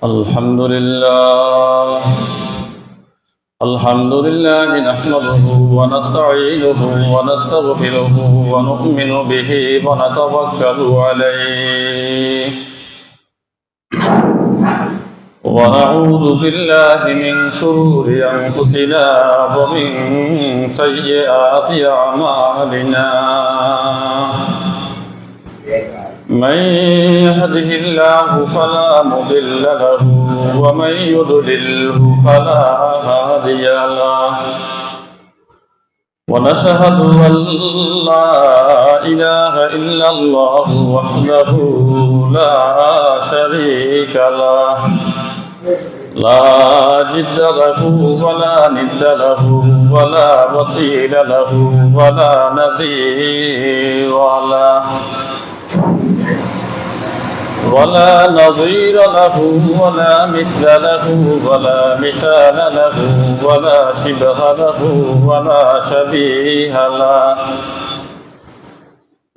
الحمد لله نحمده ونستعينه ونستغفره ونؤمن به ونتوكل عليه ونعوذ بالله من شرور أنفسنا ومن سيئات أعمالنا من يهده الله فلا مضل له ومن يضلله فلا هادي له ونشهد أن لا إله إلا الله وحده لا شريك له لا جد له ولا ند له ولا وسيل له ولا نذير له ولا نظير له ولا مثل له ولا مثال له ولا شبه له ولا شبيه له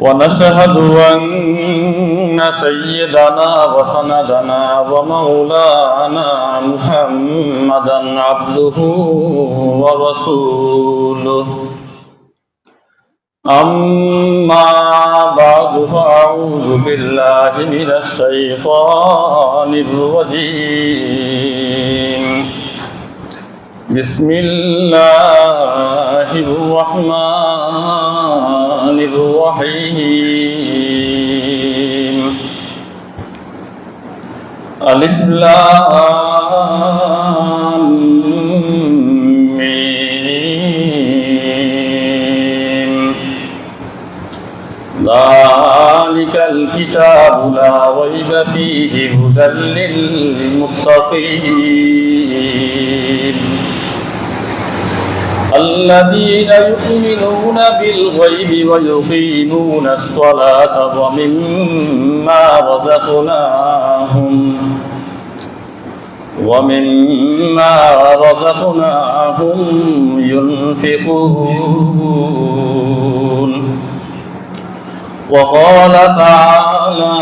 ونشهد أن سيدنا وسندنا ومولانا محمدا عبده ورسوله أما بعد فأعوذ بالله من الشيطان الرجيم بسم الله الرحمن الرحيم ألف لام ذلك الكتاب لا ريب فيه هدى للمتقين الذين يؤمنون بالغيب ويقيمون الصلاة ومما رزقناهم ينفقون وقال تعالى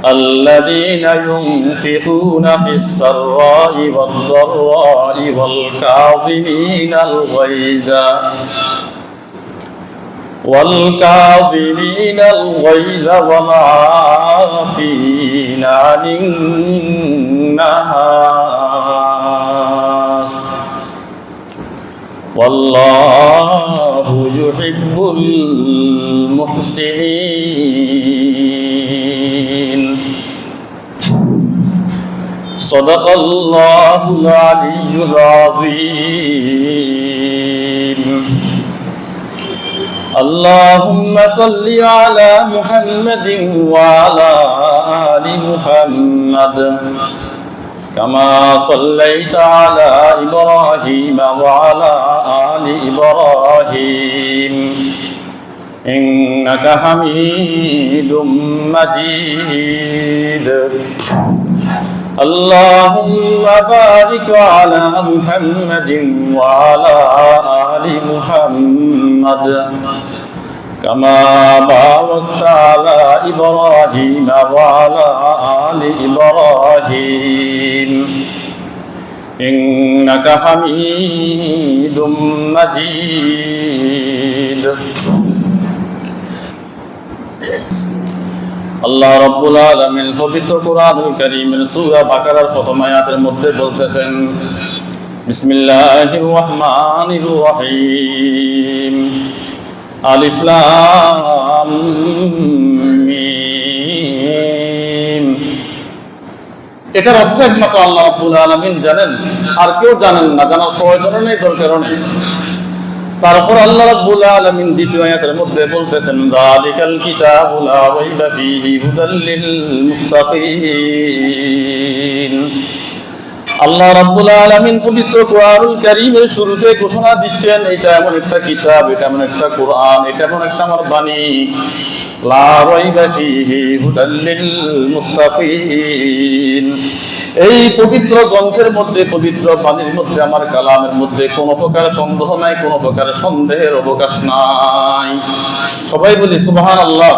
الذين ينفقون في السراء والضراء والكاظمين الغيظ والعافين عن الناس والله يحب المحسنين صدق الله العلي العظيم اللهم صل على محمد وعلى آل محمد كما صليت على إبراهيم وعلى آل إبراهيم إنك حميد مجيد اللهم بارك على محمد وعلى آل محمد كما باركت على إبراهيم وعلى آل إبراهيم إنك حميد مجيد আল্লাহ রাব্বুল আলামিন পবিত্র কোরআনুল কারীমের সূরা বাকারার প্রথম আয়াতের মধ্যে বলতেছেন বিসমিল্লাহির রহমানির রহিম আলিফ লাম মিম। এটার অর্থ একমাত্র আল্লাহ রাব্বুল আলামিন জানেন, আর কেউ জানেন না, জানার প্রয়োজন নেই, দরকার নেই। তারপর আল্লাহ রাব্বুল আলামিন দ্বিতীয় আয়াতের মধ্যে বলতেছেন যালিকাল কিতাবু লা রাইবা ফীহি হুদাল লিল মুত্তাকিন। আল্লাহ রাব্বুল আলামিন পবিত্র কোরআনুল কারীমের শুরুতে ঘোষণা দিচ্ছেন এটা এমন একটা কিতাব, এটা এমন একটা কোরআন, এটা এমন একটা আমার বাণী, লা রাইবা ফীহি হুদাল লিল মুত্তাকিন। এই পবিত্র গ্রন্থের মধ্যে, পবিত্র বাণীর মধ্যে, আমার কালামের মধ্যে কোনো প্রকার সন্দেহ নাই, কোনো প্রকার সন্দেহের অবকাশ নাই। সবাই বলি সুবহানাল্লাহ।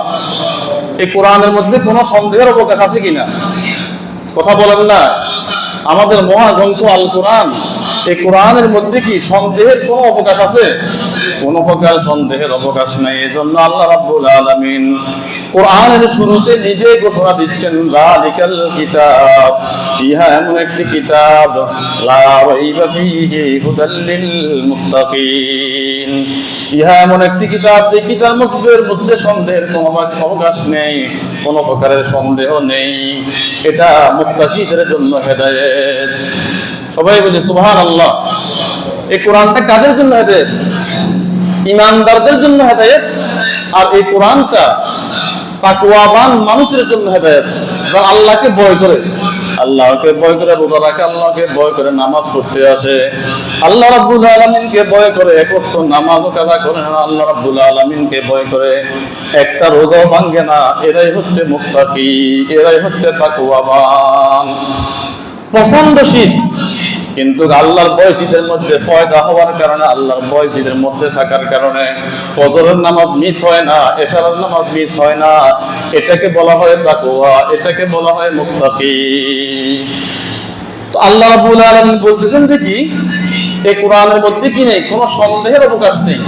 এই কোরআনের মধ্যে কোনো সন্দেহের অবকাশ আছে কিনা? কথা বলেন না? আমাদের মহাগ্রন্থ আল কোরআন, এই কোরআনের মধ্যে কি সন্দেহের কোনো অবকাশ আছে? কোন প্রকার সন্দেহের অবকাশ নেই। এজন্য আল্লাহ রাব্বুল আলামিন কোরআনের শুরুতে নিজে ঘোষণা দিচ্ছেন, যালিকাল কিতাব, ইহা এমন একটি কিতাব, লা রাইবা ফীহি হুদাল লিল মুত্তাকিন, ইহা এমন একটি কিতাব যে কিতাবের মধ্যে সন্দেহের কোনো অবকাশ নেই, কোনো প্রকারের সন্দেহ নেই। এটা মুত্তাকিদের জন্য হেদায়েত। সবাই বলি সুবহানাল্লাহ। এই কোরআনটা কাদের জন্য হেদায়েত? ঈমানদারদের জন্য হেদায়েত। আর এই কোরআনটা তাকওয়াবান মানুষের জন্য হেদায়েত, যারা আল্লাহকে ভয় করে, আল্লাহকে ভয় করে রোজা রাখে, আল্লাহকে ভয় করে নামাজ পড়তে আসে, আল্লাহ রাব্বুল আলামিনকে ভয় করে এক ওয়াক্ত নামাজও কাজা করে না, আল্লাহ রাব্বুল আলামিনকে ভয় করে একটা রোজাও ভাঙে না, এরাই হচ্ছে মুত্তাকি, এরাই হচ্ছে তাকওয়াবান। প্রচন্ড শীত, কিন্তু আল্লাহর ভয় দিদের মধ্যে ফয়দা হওয়ার কারণে, আল্লাহর ভয় দিদের মধ্যে থাকার কারণে ফজরের নামাজ মিস হয় না, এশারের নামাজ মিস হয় না। এটাকে বলা হয় তাকওয়া, এটাকে বলা হয় মুত্তাকি। তো আল্লাহ রাব্বুল আলামিন বলতেছেন যে কি এই কোরআনের মধ্যে কি নেই, কোনো সন্দেহের অবকাশ নেই।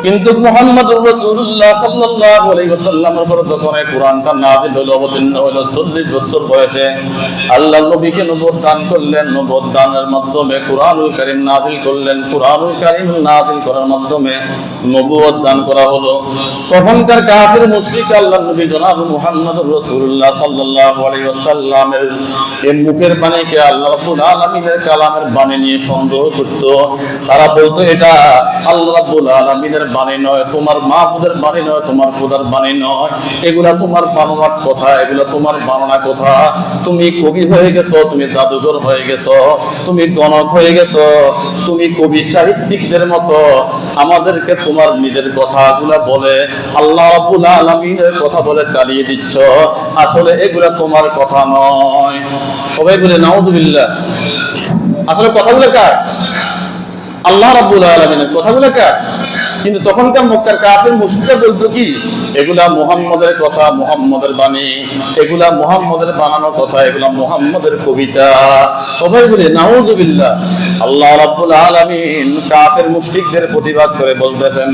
কিন্তু মুহাম্মদুর রাসূলুল্লাহ সাল্লাল্লাহু আলাইহি ওয়াসাল্লামের উপর যখন এই কোরআনটা নাযিল হলো, অবতীর্ণ হলো, 40 বছর বয়সে আল্লাহর নবীকে নবুয়ত দান করলেন। নবুয়ত দানের মাধ্যমে কুরআনুল কারীম নাযিল করলেন। কুরআনুল কারীম নাযিল করার মাধ্যমে নবুয়ত দান করা হলো। তখনকার কাফির মুশরিক আল্লাহর নবী জনাব মুহাম্মদুর রাসূলুল্লাহ সাল্লাল্লাহু আলাইহি ওয়াসাল্লামের এই মুখের বাণীকে আল্লাহ রাব্বুল আলামিনের কালামের বাণী নিয়ে সন্দেহ করত। তারা বলতো এটা আল্লাহ রাব্বুল আলামিনের বাণী নয়, তোমার মাহবুবের বাণী নয়, তোমার খোদার বাণী নয়, এগুলা তোমার বানানোর কথা, এগুলা তোমার বানানা কথা। তুমি কবি হয়ে গেছো, তুমি জাদুঘর হয়ে গেছো, তুমি গণক হয়ে গেছো, তুমি কবি সাহিত্যিকদের মতো আমাদেরকে তোমার নিজের কথাগুলা বলে আল্লাহ রাব্বুল আলামিনের কথা বলে চালিয়ে দিচ্ছ। আসলে এগুলা তোমার কথা নয়। সবাই বলে নাউযুবিল্লাহ। আসলে কথাগুলো কার? আল্লাহ রাব্বুল আলামিনের কথাগুলো কার? কিন্তু তখনকার মক্কার কাফির মুশরিকরা বলতো কি এগুলা মুহাম্মদের কথা, মুহাম্মদের বাণী, এগুলা মুহাম্মদের বানানো কথা, এগুলা মুহাম্মদের কবিতা। সবাই বলে নাউযুবিল্লাহ। আল্লাহ রাব্বুল আলামিন কাফির মুশরিকদের প্রতিবাদ করে বলতেছেন,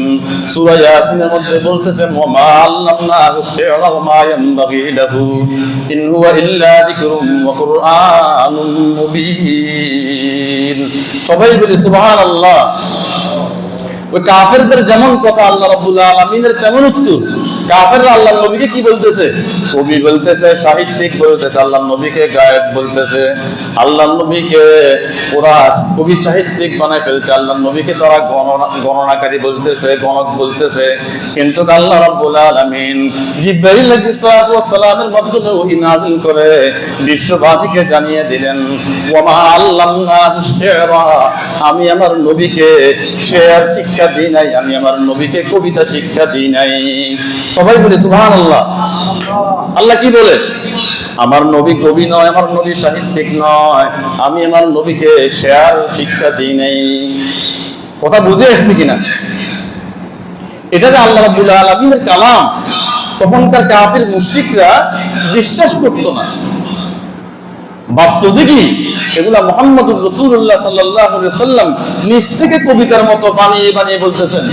সূরা ইয়াসিনের মধ্যে বলতেছেন, ওয়া মা আল্লামনাহু শি'রা ওয়া মা ইয়ানবাগী লাহু ইন হুয়া ইল্লা যিকরুন ওয়া কুরআনুন মুবিন। সবাই বলে সুবহানাল্লাহ। ওই কাফেরদের যেমন কথা আল্লাহ রাব্বুল আলামিনের তেমন উত্তর। কাফেররা আল্লাহর নবীকে কি বলতেছে? কবি বলতেছে, সাহিত্যিক বলতেছে, আল্লাহর নবীকে গায়ক বলতেছে, আল্লাহর নবীকে ওরা কবি সাহিত্যিক বানায় ফেলছে, আল্লাহর নবীকে তারা গণনাকারী বলতেছে, গণক বলতেছে। কিন্তু আল্লাহ রাব্বুল আলামিন জিবরাইল আলাইহিস সালামের মাধ্যমে ওহী নাযিল করে বিশ্ববাসীকে জানিয়ে দিলেন, ওয়া মা আল্লামনাহু শি'রা, আমি আমার নবীকে শেয়ার শিক্ষা দিই নাই, আমি আমার নবীকে কবিতা শিক্ষা দিই নাই। সবাই বলে সুবহানাল্লাহ। আল্লাহ কি বলে? আমার নবী কবি নয়, আমার নবী সাহিত্যিক নয়, আমি আমার নবীকে শেয়ার শিক্ষা দিই নাই। কথা বুঝে আসছে কিনা? এটা যে আল্লাহ রাব্বুল আলামিনের কালাম, তখনকার কাফির মুশরিকরা বিশ্বাস করত না, ভাবত যে কি এগুলা মুহাম্মদুর রাসূলুল্লাহ সাল্লাল্লাহু আলাইহি ওয়াসাল্লাম নিজ থেকে কবিতার মতো বানিয়ে বানিয়ে বলতেছেন।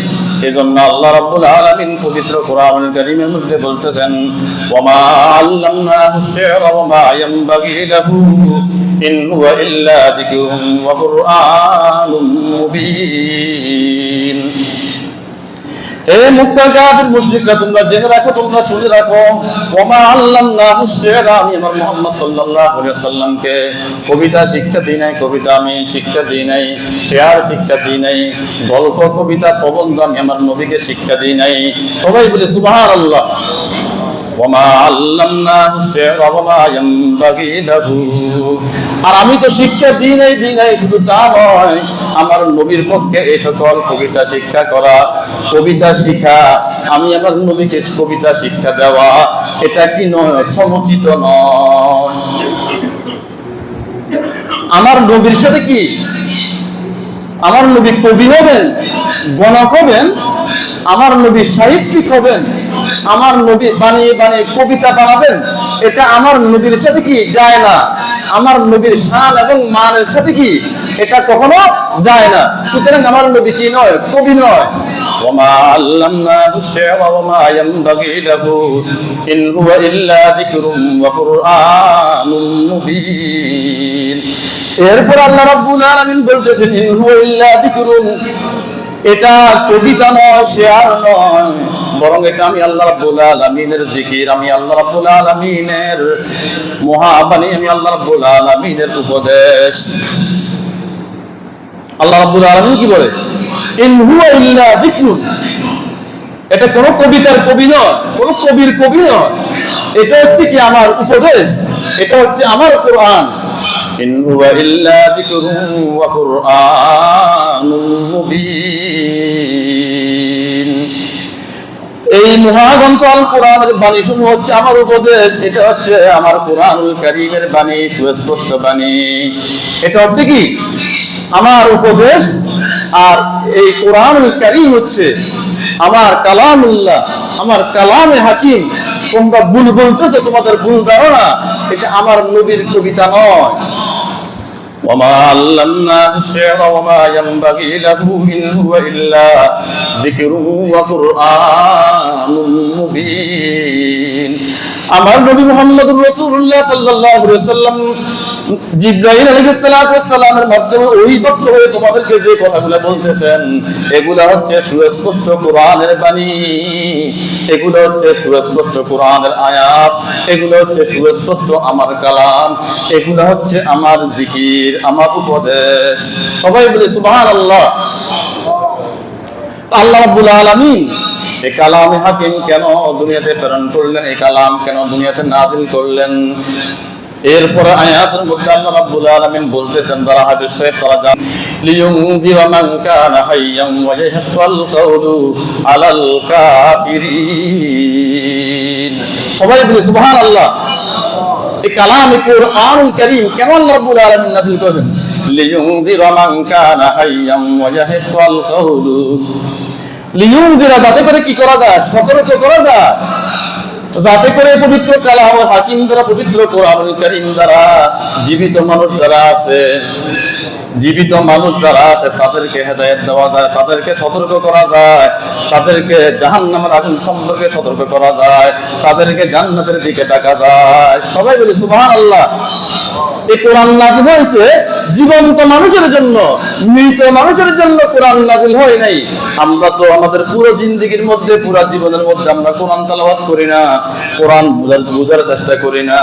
এজন্য আল্লাহ রাব্বুল আলামিন পবিত্র কোরআনুল কারীমের মধ্যে বলতেছেন, ওয়া মা আল্লামনাহু শি'রা ওয়া মা ইয়ানবাগী লাহু ইন হুয়া ইল্লা যিকরুন ওয়া কুরআনুন মুবিন। হে মক্কার কাফির মুশরিকরা, তোমরা জেনে রাখো, তোমরা শুনে রাখো, ওয়া মা আল্লামনাহু শি'রা, আমি আমার মুহাম্মদ সাল্লাল্লাহু আলাইহি ওয়াসাল্লামকে কবিতা শিক্ষা দিই নাই, কবিতা আমি শিক্ষা দিই নাই, শেয়ার শিক্ষা দিই নাই, গল্প কবিতা প্রবন্ধ আমি আমার নবীকে শিক্ষা দিই নাই। সবাই বলে সুবহানাল্লাহ। ওয়া মা আল্লামনাহু শি'রা ওয়া মা ইয়ানবাগী লাহু, আর আমি তো শিক্ষা দিই নাই, শুধু তা নয়, আমার নবীর পক্ষে এই সকল কবিতা শিক্ষা করা, কবিতা শিক্ষা, আমি আমার নবীকে কবিতা শিক্ষা দেওয়া, এটা কি নয়? সমুচিত নয়। আমার নবীর সাথে কি আমার নবী কবি হবেন, গণক হবেন, আমার নবী সাহিত্যিক হবেন, আমার নবী বানিয়ে বানিয়ে কবিতা বানাবেন, এটা আমার নবীর সাথে কি যায় না, আমার নবীর শান এবং মানের সাথে কি এটা কখনো যায় না। সুতরাং আমার নবী কি নয়, কবি নয়। وما علمناه الشعر وما ينبغي له إن هو إلا ذكر وقرآن مبين। এরপর আল্লাহ রাব্বুল আলামিন বলতেছেন ইন হুয়া ইল্লা যিকরুন, এটা কবিতা নয়, শেয়ার নয়, বরং এটা আমি আল্লাহ রাব্বুল আলামিনের জিকির, আমি আল্লাহ রাব্বুল আলামিনের মহাবাণী, আমি আল্লাহ রাব্বুল আলামিনের উপদেশ। আল্লাহ রাব্বুল আলামিন কি বলে, ইন হুয়া ইল্লা যিকরুন, এটা কোন কবিতার কবি নয়, কোন কবির কবি নয়, এটা হচ্ছে কি আমার উপদেশ, এটা হচ্ছে আমার কোরআন। ইন হুয়া ইল্লা যিকরুন ওয়া কুরআনুম মুবিন। এই মহাগ্রন্থ আল কোরআনের বাণী সমূহ হচ্ছে আমার উপদেশ, এটা হচ্ছে আমার কোরআনুল কারীমের বাণী, সুস্পষ্ট বাণী, এটা হচ্ছে কি আমার উপদেশ। আর এই কোরআনুল কারীম হচ্ছে আমার কালামুল্লাহ, আমার কালামে হাকিম। তোমরা ভুল বলতেছো, তোমাদের ভুল ধারণা, এটা আমার নবীর কবিতা নয়। وما علمناه الشعر وما ينبغي له إن هو إلا ذكر وقرآن مبين। আমার নবী মুহাম্মদুর রাসূলুল্লাহ সাল্লাল্লাহু আলাইহি ওয়াসাল্লাম জিবরাইল আলাইহিস সালাতু ওয়াস সালামের মাধ্যমে ওহীপ্রাপ্ত হয়ে তোমাদেরকে যে কথাগুলো বলতেছেন, এগুলা হচ্ছে সুস্পষ্ট কোরআনের বাণী, এগুলো হচ্ছে সুস্পষ্ট কোরআনের আয়াত, এগুলো হচ্ছে সুস্পষ্ট আমার কালাম, এগুলো হচ্ছে আমার জিকির, আমার উপদেশ। সবাই বলে সুবহানাল্লাহ। আল্লাহ রাব্বুল আলামিন এই কালামে হাকিম কেন দুনিয়াতে প্রেরণ করলেন, এই কালাম কেন দুনিয়াতে নাযিল করলেন? এরপর আয়াতের মধ্যে আল্লাহ রাব্বুল আলামিন বলতেছেন, যারা হাদিস শরীফ তারা জানেন, লিয়ুনযিরা মান কানা হাইয়ান ওয়া ইয়াহকাল কাউলু আলাল কাফিরিন। সবাই বলে সুবহানাল্লাহ। এই কালামে কোরআনুল কারীম কেন আল্লাহ রাব্বুল আলামিন নাযিল করেন? লিয়ুনযিরা মান কানা হাইয়ান ওয়া ইয়াহকাল কাউলু, লিয়ুনযিরা যাতে করে কি করা যায়, সতর্ক করা যায়, যাতে করে পবিত্র কালাম হাকিম দ্বারা, পবিত্র কোরআনুল কারীম দ্বারা জীবিত মানুষ যারা আছে, জীবিত মানুষ যারা আছে তাদেরকে হেদায়েত দেওয়া যায়, তাদেরকে সতর্ক করা যায়, তাদেরকে জাহান্নামের আগুন সম্পর্কে সতর্ক করা যায়, তাদেরকে জান্নাতের দিকে ডাকা যায়। সবাই বলি সুবহানাল্লাহ। এই কোরআন নাযিল হয়েছে জীবন্ত মানুষের জন্য, মৃত মানুষের জন্য কোরআন নাযিল হয় নাই। আমরা তো আমাদের পুরো জিন্দেগীর মধ্যে, পুরো জীবনের মধ্যে আমরা কোরআন তেলাওয়াত করি না, কোরআন বোঝার চেষ্টা করি না।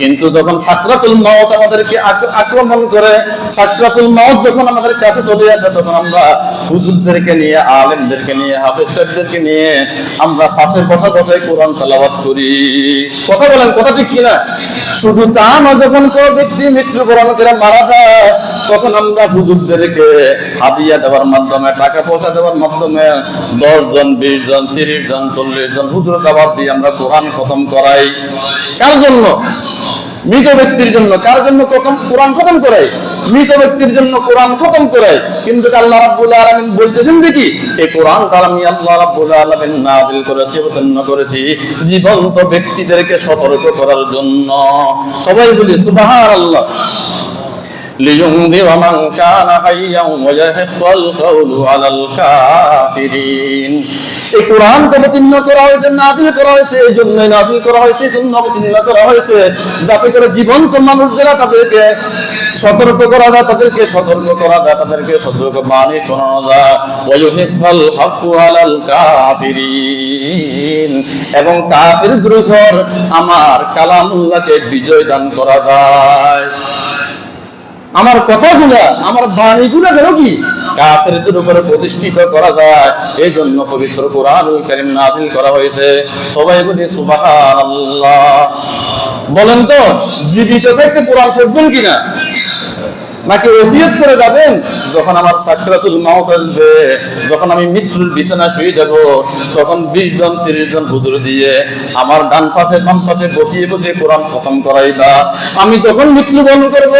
কিন্তু যখন সাকরাতুল মাউত আমাদেরকে আক্রমণ করে, সাকরাতুল মাউত যখন আমাদের কাছে চলে আসে, তখন আমরা হুজুরদেরকে নিয়ে, আলেমদেরকে নিয়ে, হাফেজ সাহেবদেরকে নিয়ে আমরা পাশে বসা বসায় কোরআন তেলাওয়াত করি। কথা বলেন, কথা ঠিক কিনা? শুধু তা নয়, যখন কোনো ব্যক্তি মৃত্যুবরণ করে মারা যায়, তখন আমরা হুজুরদেরকে হাদিয়া দেওয়ার মাধ্যমে, টাকা পয়সা দেওয়ার মাধ্যমে 10 জন, 20 জন, 30 জন, 40 জন হুজুর দাওয়াত দিয়ে আমরা কোরআন খতম করাই। কার জন্য? মৃত ব্যক্তির জন্য। কার জন্য কোরআন খতম করাই? মৃত ব্যক্তির জন্য কোরআন খতম করাই। কিন্তু আল্লাহ রাব্বুল আলামিন বলতেছেন যে কি, এই কোরআন তার আমি আল্লাহ রাব্বুল আলামিন নাযিল করেছি, অবতীর্ণ করেছি জীবন্ত ব্যক্তিদেরকে সতর্ক করার জন্য। সবাই বলি সুবহানাল্লাহ। লিয়ুনযিরা মান কানা হাইয়ান ওয়া ইয়াহকাল কাউলু আলাল কাফিরিন। এই কোরআন অবতীর্ণ করা হয়েছে, নাযিল করা হয়েছে, এই জন্যই নাযিল করা হয়েছে, এই জন্য অবতীর্ণ করা হয়েছে যাতে করে জীবন্ত মানুষ যারা তাদেরকে সতর্ক করা যায়, তাদেরকে সতর্ক করা যায়, তাদেরকে সতর্ক বাণী শোনানো যায়। ওয়া ইউহিব্বুল হাক্কু আলাল কাফিরিন, এবং কাফিরদের উপর আমার কালামুল্লাহকে বিজয় দান করা যায়। আমার কথাগুলা, আমার বাণীগুলা যেন কি কাফেরদের উপরে প্রতিষ্ঠিত করা যায়, এই জন্য পবিত্র কোরআনুল কারীম নাযিল করা হয়েছে। সবাই বলি সুবহানাল্লাহ। বলেন তো, জীবিত থাকতে কোরআন পড়বেন কিনা? নাকি ওসিয়ত করে যাবেন যখন আমার সাকরাতুল মাউত আসবে, যখন আমি মৃত্যুর বিছানা শুয়ে যাব, তখন 20 জন 30 জন হুজুর দিয়ে আমার ডান পাশে বাম পাশে বসিয়ে বসিয়ে কোরআন খতম করাইবা। আমি যখন মৃত্যুবরণ করব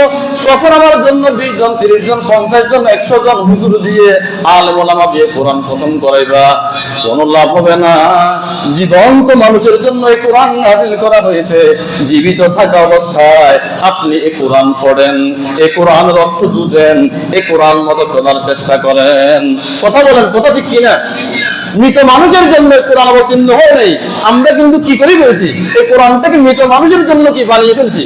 তখন আমার জন্য 20 জন 30 জন 50 জন 100 জন হুজুর দিয়ে আলেম ওলামা দিয়ে কোরআন খতম করাইবা। কোনো লাভ হবে না। জীবন্ত মানুষের জন্য এই কোরআন নাযিল করা হয়েছে। জীবিত থাকা অবস্থায় আপনি এই কোরআন পড়েন, এই কোরআনের অর্থ বুঝেন, এই কোরআন মতো চলার চেষ্টা করেন। কথা বলেন, কথা ঠিক কিনা? মৃত মানুষের জন্য কোরআন অবতীর্ণ হয় নাই, আমরা কিন্তু কি করে ফেলছি, এই কোরআনটাকে মৃত মানুষের জন্য কি বানিয়ে ফেলছি।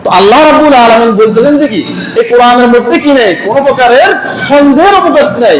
তো আল্লাহ রাব্বুল আলামিন বলতেছেন যে কি এই কোরআনের মধ্যে কি নেই, কোন প্রকারের সন্দেহের অবকাশ নেই।